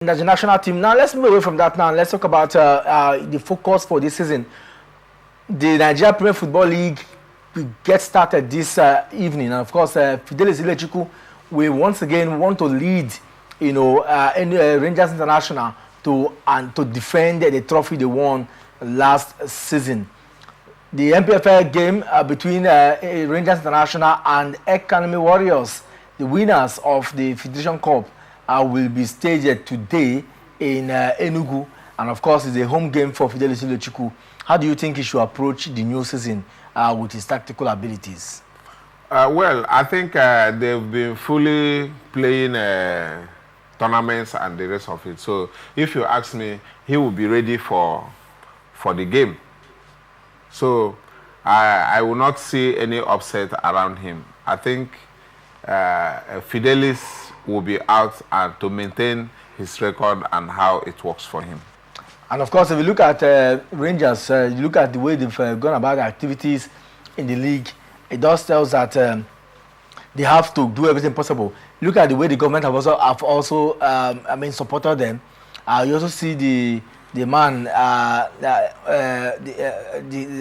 the national team. Now let's move away from that. Now let's talk about the focus for this season. The Nigeria Premier Football League will get started this evening, and of course, Fidelis Ilechukwu will once again want to lead, Rangers International to defend the trophy they won last season. The MPFL game between Rangers International and Academy Warriors, the winners of the Federation Cup, will be staged today in Enugu, and of course, it's a home game for Fidelis Ilechukwu. How do you think he should approach the new season with his tactical abilities? Well, I think they've been fully playing tournaments and the rest of it. So, if you ask me, he will be ready for the game. So, I will not see any upset around him. I think Fidelis will be out and to maintain his record and how it works for him. And of course, if you look at Rangers, you look at the way they've gone about the activities in the league, it does tell us that they have to do everything possible. Look at the way the government have also supported them. You also see the man,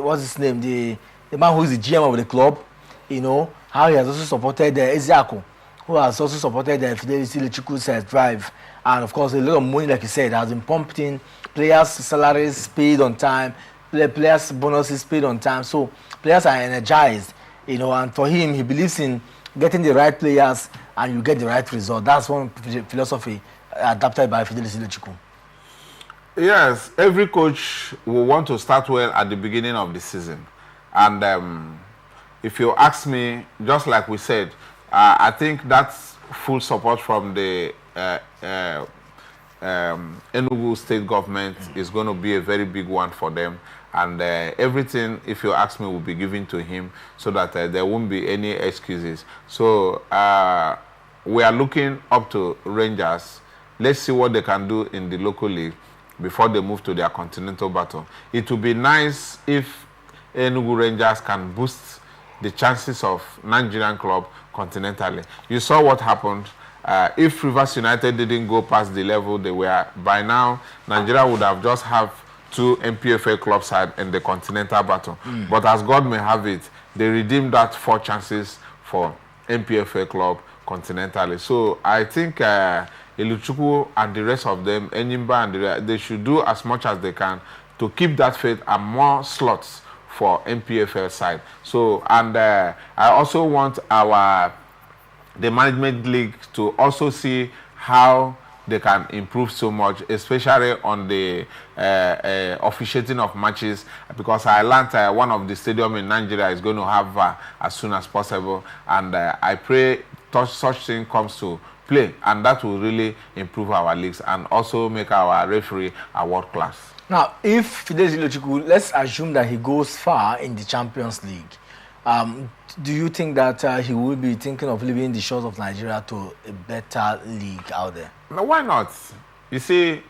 what's his name? The man who is the GM of the club. How he has also supported Ezeaku, who has also supported Fidelis Ilechukwu's drive. And of course, a lot of money, like you said, has been pumped in. Players' salaries paid on time. Players' bonuses paid on time. So players are energized, and for him, he believes in getting the right players and you get the right result. That's one philosophy adapted by Fidelis Ilechukwu. Yes, every coach will want to start well at the beginning of the season. And if you ask me, just like we said, I think that's full support from the Enugu state government is going to be a very big one for them. And everything, if you ask me, will be given to him so that there won't be any excuses. So we are looking up to Rangers. Let's see what they can do in the local league before they move to their continental battle. It would be nice if Enugu Rangers can boost the chances of Nigerian club continentally. You saw what happened. If Rivers United didn't go past the level they were, by now, Nigeria would have just have 2 MPFL club side in the continental battle. But as God may have it, they redeemed that 4 chances for MPFL club continentally. So I think Ilechukwu and the rest of them, Enyimba and the rest, they should do as much as they can to keep that faith and more slots for MPFL side. So, and I also want the management league to also see how they can improve so much, especially on the officiating of matches, because I learned one of the stadiums in Nigeria is going to have as soon as possible, and I pray such thing comes to play, and that will really improve our leagues and also make our referee a world class. Now, if Fidelis Ilechukwu, let's assume that he goes far in the Champions League, do you think that he will be thinking of leaving the shores of Nigeria to a better league out there? No, why not? You see,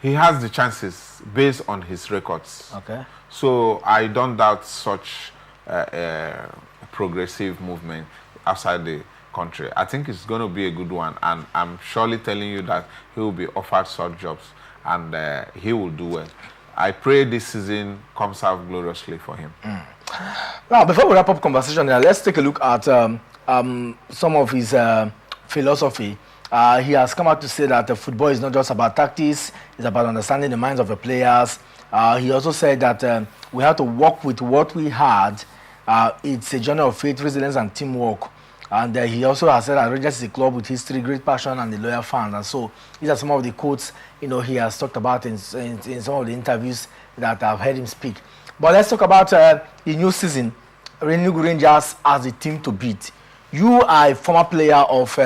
he has the chances based on his records. Okay. So I don't doubt such progressive movement outside the country. I think it's going to be a good one, and I'm surely telling you that he will be offered such jobs, and he will do well. I pray this season comes out gloriously for him. Now, before we wrap up conversation, let's take a look at some of his philosophy. He has come out to say that football is not just about tactics, it's about understanding the minds of the players. He also said that we have to work with what we had. It's a journey of faith, resilience, and teamwork. And he also has said that Rangers is a club with history, great passion, and the loyal fans. And so these are some of the quotes he has talked about in some of the interviews that I've heard him speak. But let's talk about the new season. Enugu Rangers as a team to beat. You are a former player of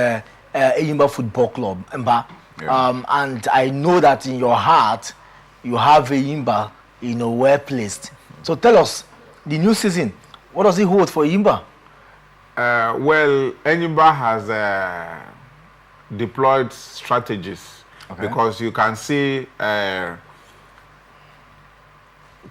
Eyimba Football Club, Mba. Yeah. And I know that in your heart, you have Eyimba, well placed. So tell us, the new season, what does it hold for Eyimba? Well, Enyimba has deployed strategies, because you can see Kanu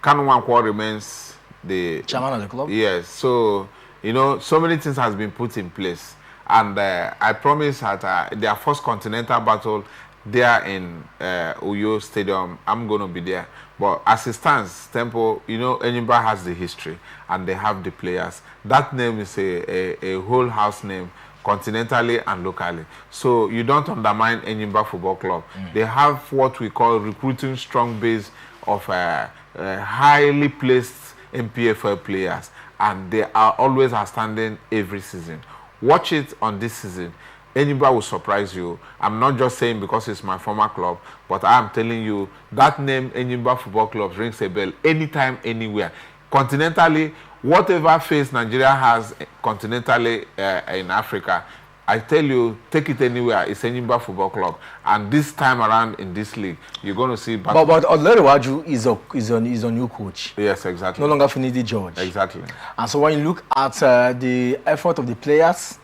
Nwankwo remains the chairman of the club. Yes, so so many things has been put in place, and I promise that their first continental battle there in Uyo Stadium, I'm going to be there. But as it stands, Temple, you know, Enyimba has the history and they have the players. That name is a whole house name, continentally and locally. So you don't undermine Enyimba Football Club. They have what we call recruiting strong base of highly placed MPFL players, and they are always outstanding every season. Watch it on this season. Enyimba will surprise you. I'm not just saying because it's my former club, but I am telling you that name Enyimba Football Club rings a bell anytime, anywhere. Continentally, whatever face Nigeria has continentally in Africa, I tell you, take it anywhere. It's Enyimba Football Club, and this time around in this league, you're going to see. But Olerewaju is a new coach. Yes, exactly. No longer Finidi George. Exactly. And so when you look at the effort of the players,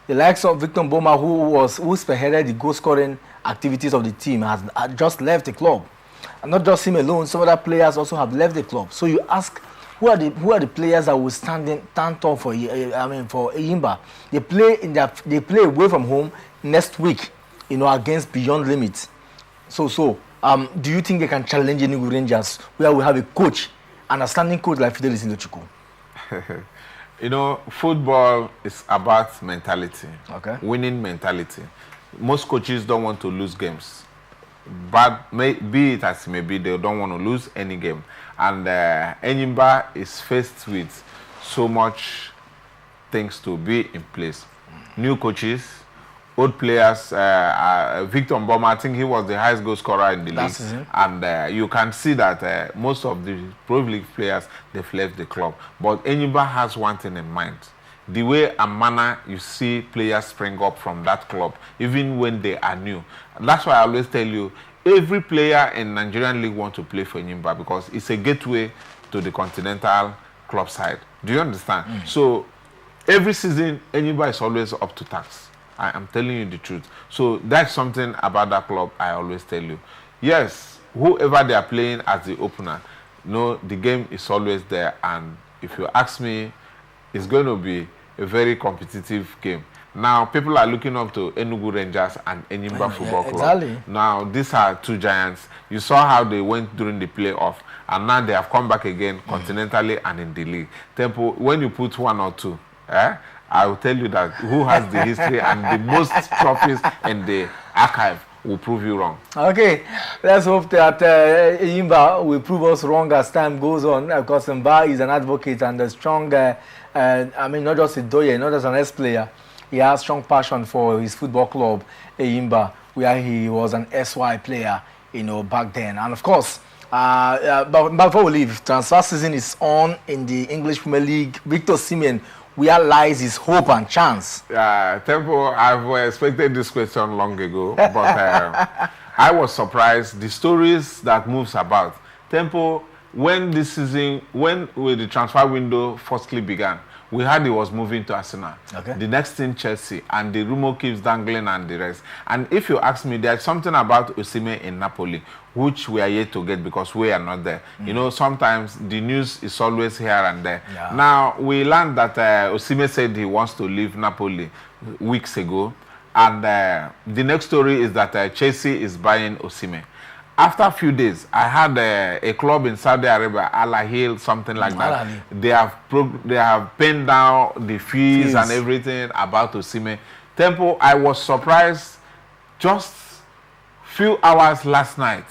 the likes of Victor Mboma, who spearheaded the goal-scoring activities of the team, has just left the club. And not just him alone, some other players also have left the club. So you ask, who are the players that will stand tall for Enyimba? They play away from home next week, you know, against Beyond Limits. So do you think they can challenge Enugu Rangers, where we have a coach, an outstanding coach like Fidelis Ilechukwu? You know, football is about mentality, winning mentality. Most coaches don't want to lose games, but be it as it may be, they don't want to lose any game. And Enyimba is faced with so much things to be in place. New coaches, old players. Victor Mboma, I think he was the highest goal scorer in the league. And you can see that most of the Pro League players, they've left the club. But Enyimba has one thing in mind. The way and manner you see players spring up from that club, even when they are new. That's why I always tell you, every player in Nigerian league wants to play for Enyimba because it's a gateway to the continental club side. Do you understand? So every season, Enyimba is always up to task. I am telling you the truth. So that's something about that club I always tell you. Yes, whoever they are playing as the opener, no, the game is always there. And if you ask me, it's going to be a very competitive game. Now, people are looking up to Enugu Rangers and Enyimba Football Club. Exactly. Now, these are two giants. You saw how they went during the playoff, and now they have come back again continentally and in the league. Tempo, when you put one or two, I will tell you that who has the history and the most trophies in the archive will prove you wrong. Okay, let's hope that Enyimba will prove us wrong as time goes on, because Mba is an advocate and a strong, not just a doye, not just an ex-player. He has strong passion for his football club, Enyimba, where he was an SY player, you know, back then. And of course, but before we leave, transfer season is on in the English Premier League. Victor Osimhen, where lies his hope and chance? Tempo, I've expected this question long ago, but I was surprised. The stories that moves about. Tempo, when this season, when the transfer window firstly began, we heard he was moving to Arsenal. The next thing, Chelsea, and the rumor keeps dangling and the rest. And if you ask me, there's something about Osimhen in Napoli, which we are yet to get because we are not there. You know, sometimes the news is always here and there. Now, we learned that Osimhen said he wants to leave Napoli weeks ago. And the next story is that Chelsea is buying Osimhen. After a few days, I had a club in Saudi Arabia, Al Ahly, something like that. They have pinned down the fees and everything about Osimhen. Tempo, I was surprised. Just few hours last night,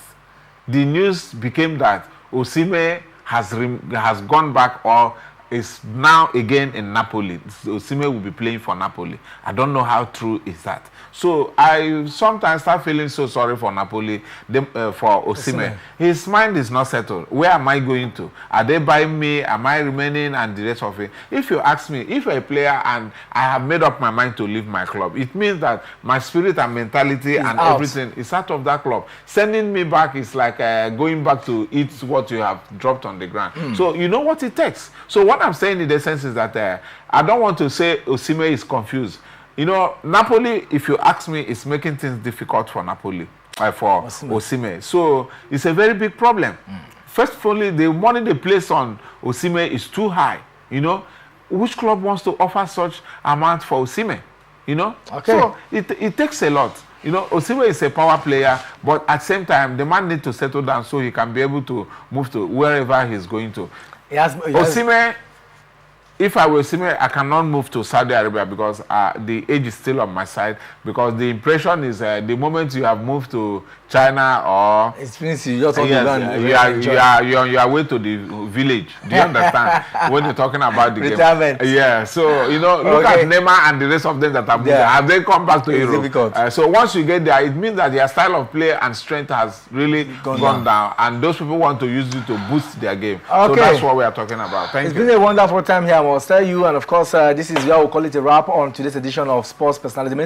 the news became that Osimhen has gone back or is now again in Napoli. Osimhen will be playing for Napoli. I don't know how true is that. So I sometimes start feeling so sorry for Napoli, for Osimhen. His mind is not settled. Where am I going to? Are they buying me? Am I remaining? And the rest of it. If you ask me, if you're a player and I have made up my mind to leave my club, it means that my spirit and mentality and everything is out of that club. Sending me back is like going back to eat what you have dropped on the ground. So you know what it takes. So what I'm saying in the sense is that I don't want to say Osimhen is confused. You know, Napoli, if you ask me, is making things difficult for Napoli, for Osimhen. So it's a very big problem. First of all, the money they place on Osimhen is too high. You know, which club wants to offer such amount for Osimhen? You know, so it takes a lot. You know, Osimhen is a power player, but at the same time, the man needs to settle down so he can be able to move to wherever he's going to. Osimhen, if I were Osimhen, I cannot move to Saudi Arabia because the age is still on my side. Because the impression is the moment you have moved to China or it's finished, you just you are on your way to the village. Do you understand when you're talking about the retirement? Game? Yeah. So you know, look at Neymar and the rest of them that have moved. Have they come back to Europe? So once you get there, it means that their style of play and strength has really gone down, and those people want to use it to boost their game. So that's what we are talking about. Thank you. It's been a wonderful time here, I must tell you, and of course, this is where we'll call it a wrap on today's edition of Sports Personality.